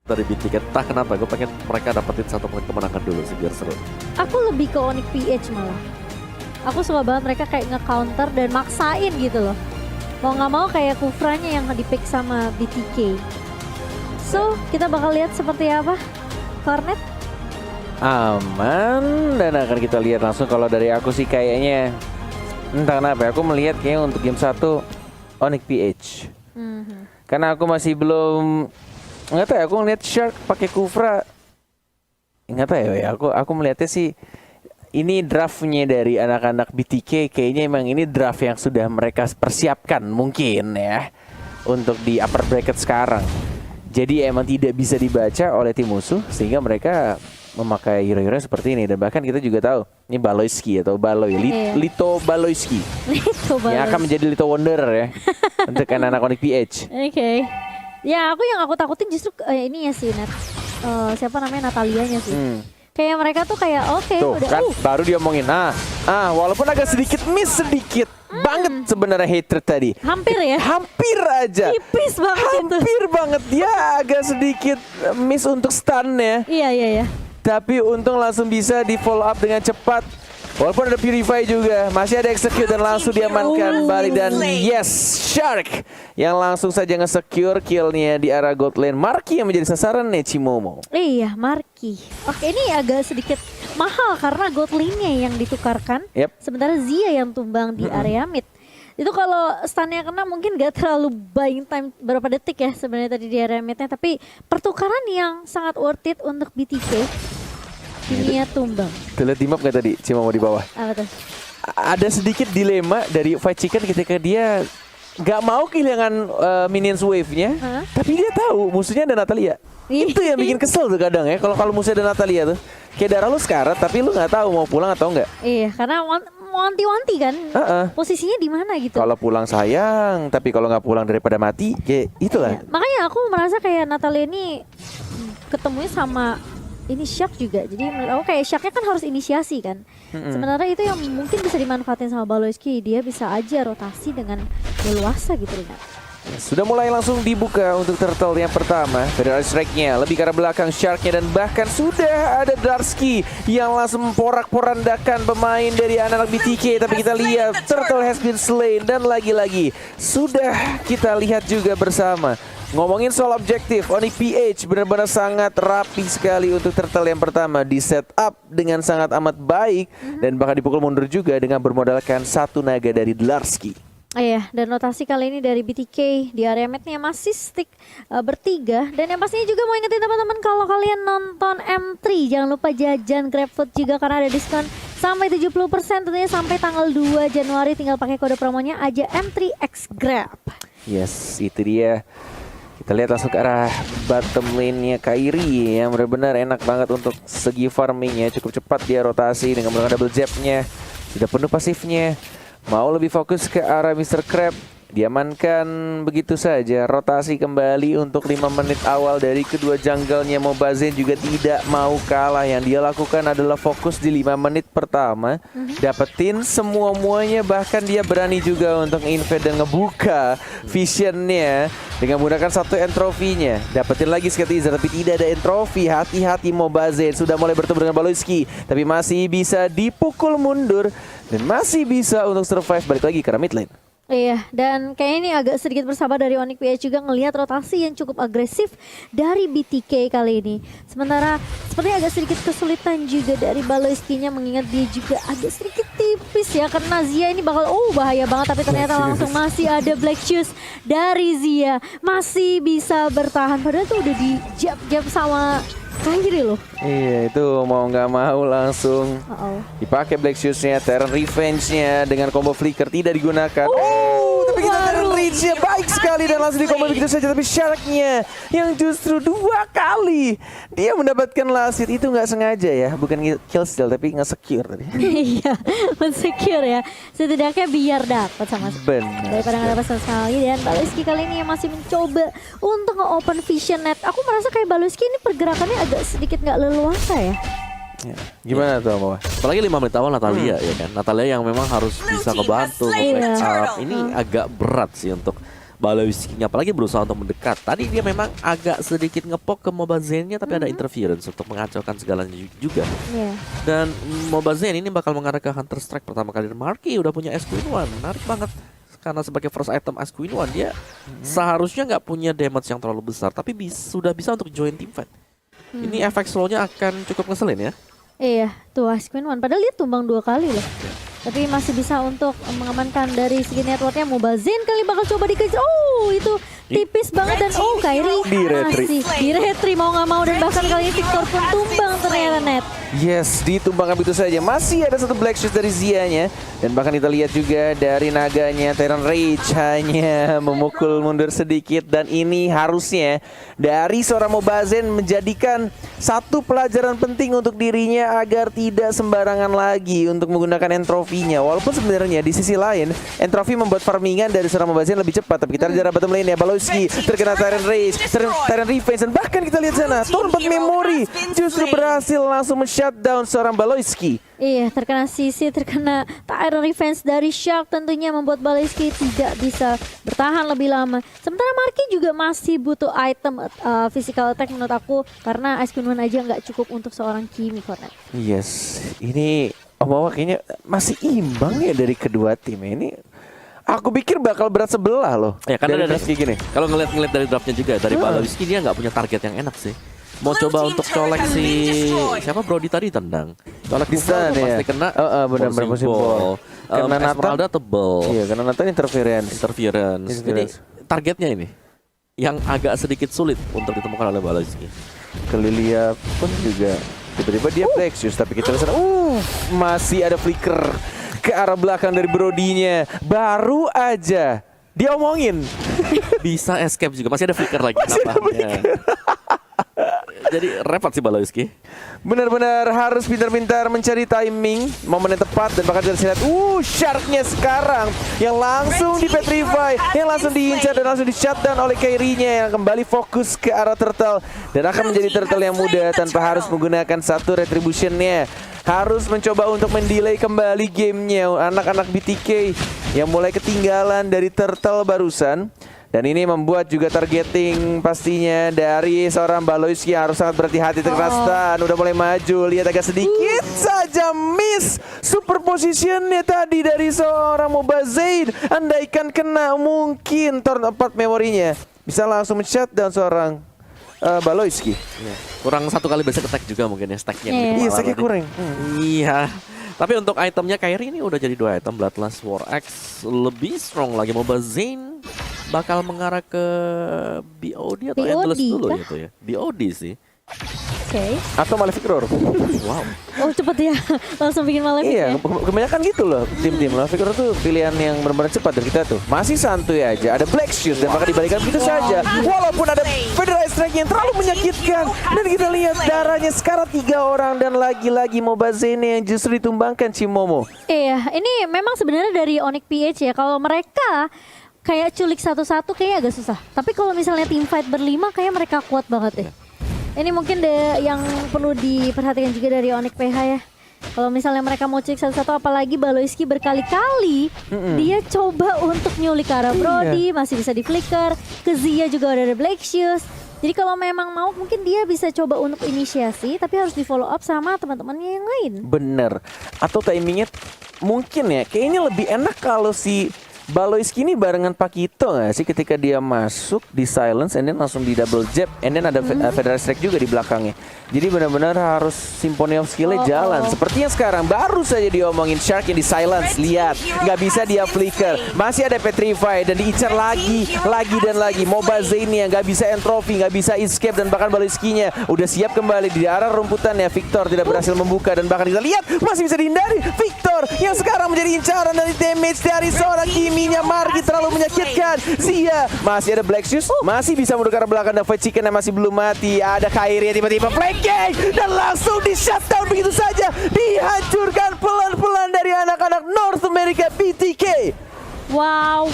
dari BTK. Entah kenapa gue pengen mereka dapetin satu poin kemenangan dulu sih biar seru. Aku lebih ke Onyx PH malah. Aku suka banget mereka kayak nge-counter dan maksain gitu loh. Mau nggak mau kayak Kufranya yang di-pick sama BTK. So, kita bakal lihat seperti apa Cornet. Aman, dan akan kita lihat langsung. Kalau dari aku sih kayaknya entah kenapa aku melihat kayaknya untuk game 1 Onyx PH. Karena aku masih belum nggak tahu ya, aku ngeliat Shark pakai Kufra nggak tahu ya, aku melihatnya sih ini draftnya dari anak-anak BTK. Kayaknya emang ini draft yang sudah mereka persiapkan mungkin ya untuk di upper bracket sekarang. Jadi emang tidak bisa dibaca oleh tim musuh sehingga mereka memakai hero-hero seperti ini. Dan bahkan kita juga tahu ini Baloyski atau Baloy, Lito Baloyski yang akan menjadi Lito Wonder ya untuk anak-anak Onyx PH. Oke. Ya yang aku takutin justru ini ya sih Nat. Siapa namanya, Natalianya sih. Kayak mereka tuh kayak oke, tuh udah kan baru dia omongin walaupun agak sedikit miss sedikit banget sebenarnya hatred tadi. Hampir ya. Hampir aja. Tipis banget itu. Hampir banget dia agak sedikit miss untuk stun-nya. Iya. Tapi untung langsung bisa di follow up dengan cepat. Walaupun ada Purify juga, masih ada execute dan langsung diamankan balik. Dan yes, Shark yang langsung saja nge-secure killnya di arah gold lane. Marky yang menjadi sasaran Nechimomo. Iya, Marky. Oke, ini agak sedikit mahal karena gold lane-nya yang ditukarkan. Sementara Zia yang tumbang di area mid. Itu kalau stunnya kena mungkin gak terlalu buying time berapa detik ya sebenarnya tadi di area midnya. Tapi pertukaran yang sangat worth it untuk BTK. Dunia tumbang. Tuh lihat di map gak tadi Cimomo di bawah? Apa tuh? Ada sedikit dilema dari Fight Chicken ketika dia gak mau kehilangan minions wave-nya, tapi dia tahu musuhnya ada Natalia. Itu yang bikin kesel tuh kadang ya. Kalau musuhnya ada Natalia tuh, kayak darah lu sekarat tapi lu nggak tahu mau pulang atau enggak. Iya, karena wanti-wanti kan. Posisinya di mana gitu. Kalau pulang sayang, tapi kalau nggak pulang daripada mati, kayak itulah. Iya. Makanya aku merasa kayak Natalia ini ketemunya sama ini Shark juga. Jadi menurut aku kayak Sharknya kan harus inisiasi kan. Sebenarnya itu yang mungkin bisa dimanfaatin sama Baloyski. Dia bisa aja rotasi dengan leluasa gitu Lina. Sudah mulai langsung dibuka untuk turtle yang pertama. Federal strike-nya lebih ke arah belakang Shark-nya. Dan bahkan sudah ada Darsky yang langsung memporak-porandakan pemain dari anak-anak BTK. Tapi kita lihat turtle has been slain. Dan lagi-lagi sudah kita lihat juga bersama. Ngomongin soal objektif, Onyx PH benar-benar sangat rapi sekali untuk turtle yang pertama. Di setup dengan sangat amat baik. Dan bahkan dipukul mundur juga dengan bermodalkan satu naga dari Darsky. Iya, dan rotasi kali ini dari BTK di area mid-nya masih stick bertiga. Dan yang pastinya juga mau ingetin teman-teman kalau kalian nonton M3 jangan lupa jajan GrabFood juga karena ada diskon sampai 70% tentunya sampai tanggal 2 Januari. Tinggal pakai kode promonya aja M3XGrab. Yes, itu dia. Kita lihat langsung ke arah bottom lane-nya Kairi yang benar-benar enak banget untuk segi farmingnya. Cukup cepat dia rotasi dengan menggunakan double jab-nya. Sudah penuh pasifnya. Mau lebih fokus ke arah Mr. Crab. Diamankan begitu saja. Rotasi kembali untuk 5 menit awal dari kedua jungle-nya. Mobazen juga tidak mau kalah. Yang dia lakukan adalah fokus di 5 menit pertama. Dapetin semua-muanya. Bahkan dia berani juga untuk invade dan ngebuka vision-nya dengan menggunakan satu entropy-nya. Dapetin lagi Sketizer tapi tidak ada entropy. Hati-hati Mobazen. Sudah mulai bertemu dengan Baloyski. Tapi masih bisa dipukul mundur. Dan masih bisa untuk survive balik lagi ke arah mid lane. Iya, dan kayaknya ini agak sedikit bersabar dari Onyx PH juga ngelihat rotasi yang cukup agresif dari BTK kali ini. Sementara sepertinya agak sedikit kesulitan juga dari Baloyski-nya mengingat dia juga agak sedikit tipis ya. Karena Zia ini bakal bahaya banget tapi ternyata langsung masih ada Black Shoes dari Zia. Masih bisa bertahan padahal tuh udah di jab-jab sama Kairi loh. Iya, itu mau nggak mau langsung dipakai Black Shoes-nya. Terran Revenge-nya dengan combo flicker tidak digunakan. Tapi kita Terran Reach-nya baik sekali dan langsung di combo begitu saja. Tapi Shark-nya yang justru 2 kali dia mendapatkan last hit. Itu nggak sengaja ya, bukan kill steal tapi nge-secure tadi. Iya, men-secure ya. Setidaknya biar dapat sama daripada nggak dapat sama sekali. Dan Baloyski kali ini yang masih mencoba untuk nge-open vision net. Aku merasa kayak Baloyski ini pergerakannya agak sedikit nggak leluasa ya. Gimana tuh Mama? Apalagi 5 menit awal Natalia ya kan. Natalia yang memang harus bisa ngebantu. Ini agak berat sih untuk Baloiski-nya apalagi berusaha untuk mendekat. Tadi dia memang agak sedikit ngepok ke Mobazen-nya, tapi ada interference untuk mengacaukan segalanya juga. Iya. Dan Mobazen ini bakal mengarah ke Hunter Strike pertama kali. Dan Marky udah punya Ice Queen One, menarik banget. Karena sebagai first item Ice Queen One, dia seharusnya nggak punya damage yang terlalu besar, tapi sudah bisa untuk join team fight. Ini efek slow-nya akan cukup ngeselin ya. Iya, tuh Ice Queen One. Padahal dia tumbang 2 kali loh. Tapi masih bisa untuk mengamankan dari segi networknya. Mobazen kali bakal coba dikejar. Oh, itu tipis banget. Dan oh, Kairi masih di retri mau nggak mau. Dan bahkan kali ini Victor pun tumbang ternyata net. Yes, ditumbangkan begitu saja. Masih ada satu black shoes dari Zia-nya. Dan bahkan kita lihat juga dari naganya Terran Rage hanya memukul mundur sedikit. Dan ini harusnya dari seorang Mobazen menjadikan satu pelajaran penting untuk dirinya agar tidak sembarangan lagi untuk menggunakan entrofinya. Walaupun sebenarnya di sisi lain entrofi membuat farmingan dari seorang Mobazen lebih cepat. Tapi kita lihat dari bottom lane ya, Baloiski terkena Terran Rage, Terran Revenge. Dan bahkan kita lihat sana Torn 4 Memory justru berhasil langsung shutdown seorang Baloiski. Iya, terkena sisi, terkena Tyrant Revenge dari Shark tentunya membuat Baloiski tidak bisa bertahan lebih lama. Sementara Marky juga masih butuh item physical attack menurut aku, karena Ice Queen One aja nggak cukup untuk seorang Kimi Cornet. Yes, ini Omawa kayaknya masih imbang ya dari kedua tim ini. Aku pikir bakal berat sebelah loh. Ya kan dari ada draft kayak gini. Kalau ngeliat dari draftnya juga dari Baloiski, dia nggak punya target yang enak sih. Mau coba untuk colek si siapa Brody tadi tendang. Colek Di sana ya. pasti kena. Benar-benar musim ball. Kena Nathan. Esmeralda tebel. Iya, karena Nathan interference. Jadi targetnya ini yang agak sedikit sulit untuk ditemukan oleh Baloiski. Ke Lilia pun juga tiba-tiba dia black shoes, tapi kita lihat masih ada flicker ke arah belakang dari Brody-nya. Baru aja diomongin. Bisa escape juga, masih ada flicker lagi. Jadi repot sih Baloiski. Benar-benar harus pintar-pintar mencari timing, momen yang tepat, dan bahkan kita lihat Shark-nya sekarang yang langsung di petrify, yang langsung diincar dan langsung di shutdown oleh Kairi-nya yang kembali fokus ke arah turtle dan akan menjadi turtle yang muda tanpa harus menggunakan satu retribution-nya. Harus mencoba untuk mendelay kembali gamenya anak-anak BTK yang mulai ketinggalan dari turtle barusan. Dan ini membuat juga targeting pastinya dari seorang Baloiski harus sangat berhati-hati. terkena stun. Udah mulai maju, lihat agak sedikit saja miss super positionnya tadi dari seorang Mobazen. Andaikan kena mungkin Torn 4 memorinya bisa langsung men-shutdown seorang Baloiski. Kurang satu kali basic attack juga mungkin ya stacknya. Iya, stacknya kurang. Iya. Tapi untuk itemnya Kairi ini udah jadi 2 item. Bloodlust War Axe lebih strong lagi. Mobazen bakal mengarah ke BOD atau Endless dulu gitu ya. BOD sih. Oke. Atau Malefic Roar. Wow. Oh cepet ya, langsung bikin Malefic ya. Iya, kebanyakan gitu loh tim-tim. Malefic Roar tuh pilihan yang benar-benar cepat dari kita tuh. Masih santuy aja, ada Black Shoes dan bakal dibalikan begitu saja. Walaupun ada Federal Strike yang terlalu menyakitkan. Dan kita lihat darahnya sekarang 3 orang dan lagi-lagi Mobazen yang justru ditumbangkan Cimomo. Iya, ini memang sebenarnya dari Onyx PH ya. Kalau mereka kayak culik satu-satu kayaknya agak susah. Tapi kalau misalnya team fight berlima kayak mereka kuat banget deh. Ini mungkin yang perlu diperhatikan juga dari Onyx PH ya. Kalau misalnya mereka mau culik satu-satu, apalagi Baloiski berkali-kali dia coba untuk nyulik ke arah Brody, masih bisa di flicker. Ke Zia juga udah ada Black Shoes. Jadi kalau memang mau mungkin dia bisa coba untuk inisiasi, tapi harus di follow up sama teman-temannya yang lain. Bener. Atau timingnya mungkin ya, kayaknya lebih enak kalau si Baloiski ini barengan Pakito nggak sih ketika dia masuk di silence and then langsung di double jab and then ada Federal Strike juga di belakangnya. Jadi benar-benar harus Symphony of Skill-nya jalan. Seperti yang sekarang baru saja diomongin Shark yang di silence. Lihat, nggak bisa dia flicker. Masih ada Petrify dan diincar lagi dan lagi. Mobazen yang nggak bisa entropy, nggak bisa escape dan bahkan Baloiski-nya udah siap kembali di arah rumputannya. Victor tidak berhasil membuka dan bahkan kita lihat masih bisa dihindari. Victor yang sekarang menjadi incaran dari damage dari seorang Kimi-nya Marky terlalu menyakitkan. Zia masih ada Black Shoes, masih bisa mundur ke arah belakang dan Fight Chicken yang masih belum mati. Ada Kairi yang tiba-tiba flanking dan langsung di shutdown begitu saja. Dihancurkan pelan-pelan dari anak-anak North America BTK. Wow,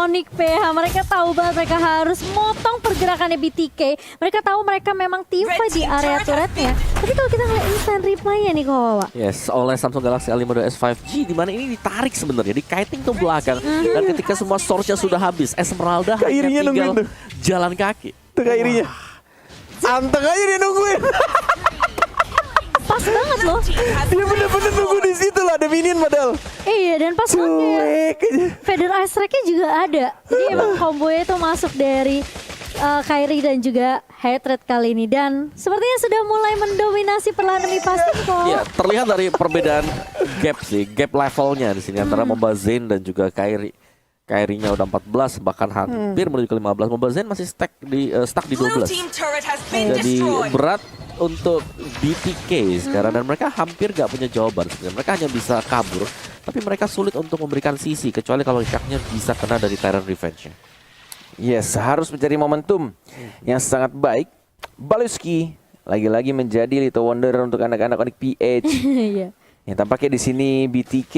Onyx PH mereka tahu banget mereka harus motong pergerakannya BTK. Mereka tahu mereka memang teamfight di area turretnya. Tapi kalau kita ngeliat instant reply-nya nih Kowawa. Yes, oleh Samsung Galaxy A52s 5G di mana ini ditarik sebenarnya, di-kiting ke belakang. Dan ketika semua source-nya sudah habis, Esmeralda Kairinya hanya tinggal nungguin tuh. jalan kaki. Tuh Kairinya. Anteng aja dia nungguin. Pas banget loh. Dia bener-bener nunggu di situ lah, ada minion padahal. Iya, dan pas banget Cuek aja. Feather Ice Strike-nya juga ada. Jadi emang kombonya itu masuk dari Kairi dan juga Hatred kali ini. Dan sepertinya sudah mulai mendominasi perlahan demi pasti kok. Ya, terlihat dari perbedaan gap levelnya di sini antara Mobile Zane dan juga Kairi. Kairinya udah 14 bahkan hampir menuju ke 15. Mobile Zane masih stuck di 12. Jadi berat untuk BTK sekarang dan mereka hampir gak punya jawaban sebenarnya. Mereka hanya bisa kabur, tapi mereka sulit untuk memberikan sisi kecuali kalau shocknya bisa kena dari Tyrant Revenge-nya. Yes, harus mencari momentum yang sangat baik. Balewski lagi-lagi menjadi Little Wonder untuk anak-anak Onyx PH. Iya. Yang tampaknya di sini BTK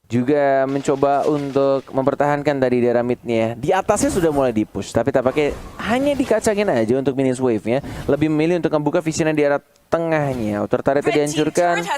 juga mencoba untuk mempertahankan dari daerah mid-nya. Di atasnya sudah mulai di-push, tapi tampaknya hanya dikacangin aja untuk Minions Wave-nya. Lebih memilih untuk membuka visionnya di arah tengahnya. Outer turret-nya dihancurkan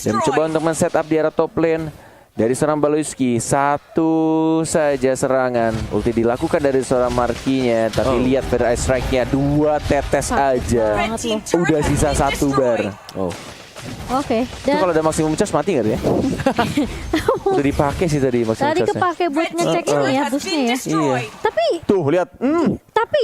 dan mencoba untuk men-setup di arah top lane. Dari seorang Balewski, satu saja serangan. Ulti dilakukan dari seorang Markinya, tapi lihat Feather Ice Strike-nya 2 tetes aja. Udah sisa 1 bar. Oke. Itu kalau ada maksimum charge mati nggak tuh ya? Udah dipakai sih tadi maksimum Tadi charge-nya. kepake buat ngecek ini ya boostnya ya. Iya. Tapi Tuh lihat.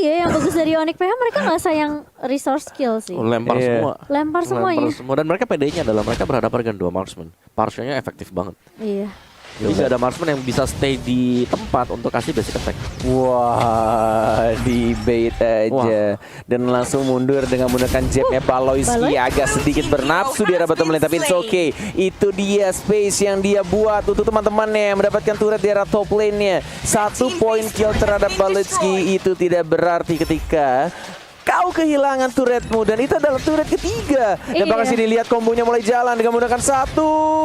ya yang bagus dari Onyx PH mereka nggak sayang resource skill sih. Lempar Iya. semua. Lempar semuanya. Lempar semua dan mereka PD-nya adalah mereka berhadapan dengan 2 marksman. Partialnya efektif banget. Iya. Jadi gak ada marksman yang bisa stay di tempat untuk kasih basic attack. Wah, di bait aja. Dan langsung mundur dengan menggunakan jabnya Balewski. Agak sedikit bernafsu di arah bottom lane, tapi it's okay. Itu dia space yang dia buat untuk teman-temannya yang mendapatkan turret di arah top lane-nya. 1 poin kill terhadap Balewski itu tidak berarti ketika kau kehilangan turretmu, dan itu adalah turret ketiga. Dan bahkan sini lihat kombonya mulai jalan dengan menggunakan 1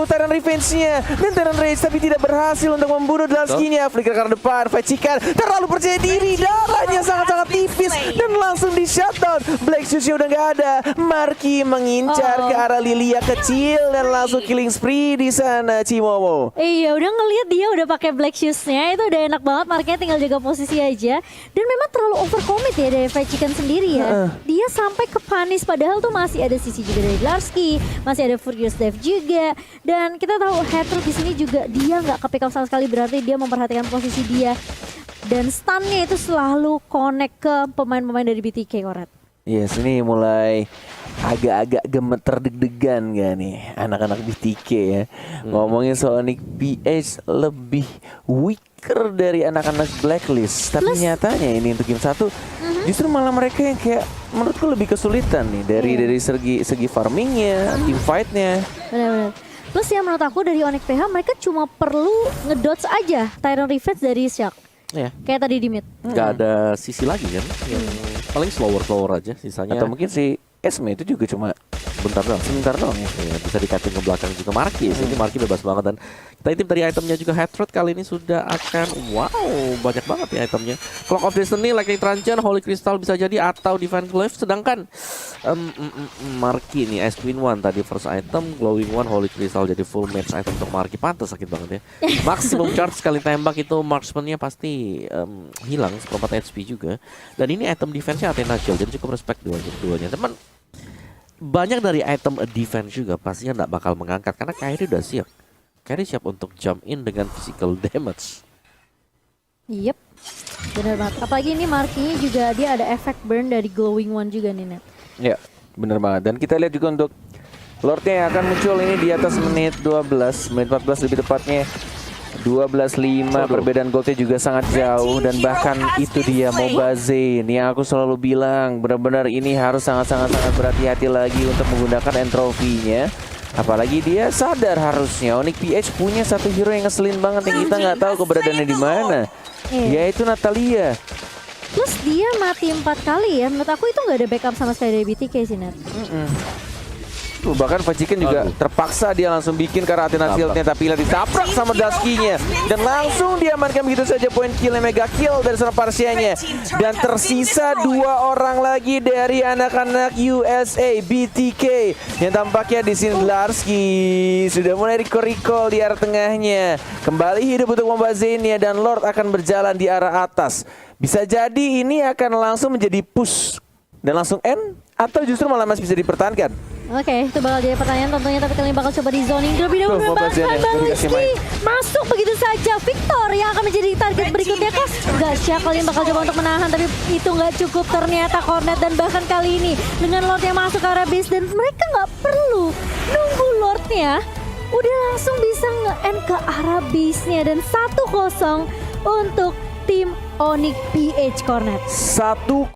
Tyrant Revenge-nya dan Tyrant Rage, tapi tidak berhasil untuk membunuh Dalski-nya. Flicker ke arah depan, Facikan terlalu percaya diri, darahnya sangat-sangat tipis dan langsung di shutdown. Black Shoes-nya udah nggak ada. Marki mengincar ke arah Lilia kecil dan langsung killing spree di sana, Cimomo. Iya, udah ngelihat dia udah pakai black shoes-nya, itu udah enak banget. Marknya tinggal jaga posisi aja. Dan memang terlalu overcommit ya dari Facikan sendiri ya. Dia sampai ke panis padahal tuh masih ada sisi juga dari Larski, masih ada Furious Death juga. Dan kita tahu Hatred di sini juga dia nggak ke pick up sama sekali, berarti dia memperhatikan posisi dia. Dan stun-nya itu selalu connect ke pemain-pemain dari BTK, Koret. Yes, ini mulai agak-agak gemeter deg-degan gak nih anak-anak BTK ya. Ngomongin soal Onyx PH lebih weaker dari anak-anak Blacklist. Tapi nyatanya ini untuk game 1 justru malah mereka yang kayak menurutku lebih kesulitan nih dari segi farmingnya, team fight-nya. Benar-benar. Plus ya menurut aku dari Onyx PH mereka cuma perlu ngedodge aja Tyrant Revenge dari Shock. Ya. Kayak tadi di mid. Gak ada sisi lagi kan. Yang paling slower aja sisanya. Atau mungkin si Esme itu juga cuma sebentar doang ya. Ya, bisa dikatin ke belakang juga Marki. Ini Marki bebas banget. Dan kita intip dari itemnya juga Hatred kali ini sudah akan banyak banget ya itemnya. Clock of Destiny, Lightning Truncheon, Holy Crystal bisa jadi atau Divine Glaive. Sedangkan Marki nih Ice Queen One tadi first item, Glowing One, Holy Crystal jadi full match item untuk Marki. Pantas sakit banget ya. Maximum charge sekali tembak itu marksman-nya pasti hilang 1/4 HP juga. Dan ini item defense-nya Athena Shield, jadi cukup respect dua-duanya. Teman, banyak dari item defense juga pastinya nggak bakal mengangkat karena Kairi udah siap. Kairi siap untuk jump in dengan physical damage. Yep, bener banget. Apalagi ini Markinya juga dia ada efek burn dari Glowing One juga nih, Net. Ya, bener banget. Dan kita lihat juga untuk Lord-nya yang akan muncul ini di atas menit 12, menit 14 lebih tepatnya. 12-5, perbedaan goldnya juga sangat jauh. Dan bahkan itu dia Mobazane yang aku selalu bilang benar-benar ini harus sangat-sangat berhati-hati lagi untuk menggunakan entropy-nya. Apalagi dia sadar harusnya Onyx PH punya satu hero yang ngeselin banget yang kita nggak tahu keberadaannya di mana, yaitu Natalia. Plus dia mati 4 kali ya. Menurut aku itu nggak ada backup sama sekali dari BTK sih, Net. Bahkan Fajikan juga terpaksa dia langsung bikin ke arah Athena Shieldnya, tapi Ila ditabrak sama Dusky-nya. Dan langsung diamankan begitu saja poin killnya, mega kill dari seorang Parsianya. Dan tersisa 2 orang lagi dari anak-anak USA, BTK. Yang tampaknya di sini Larski sudah mulai recall di arah tengahnya. Kembali hidup untuk Mobile Zenia dan Lord akan berjalan di arah atas. Bisa jadi ini akan langsung menjadi push dan langsung end, atau justru malah masih bisa dipertahankan. Oke, itu bakal jadi pertanyaan tentunya, tapi kali ini bakal coba di zoning terlebih dahulu. Tuh, Mobile Zenia, Bahkan dikasih Baliski main. masuk begitu saja. Victor yang akan menjadi target berikutnya kah? Gasya kali ini bakal coba untuk menahan, tapi itu nggak cukup ternyata Cornet. Dan bahkan kali ini dengan Lord yang masuk ke arah base, dan mereka nggak perlu nunggu Lordnya, udah langsung bisa nge-end ke arah base-nya. Dan 1-0 untuk tim Onyx PH Cornet. 1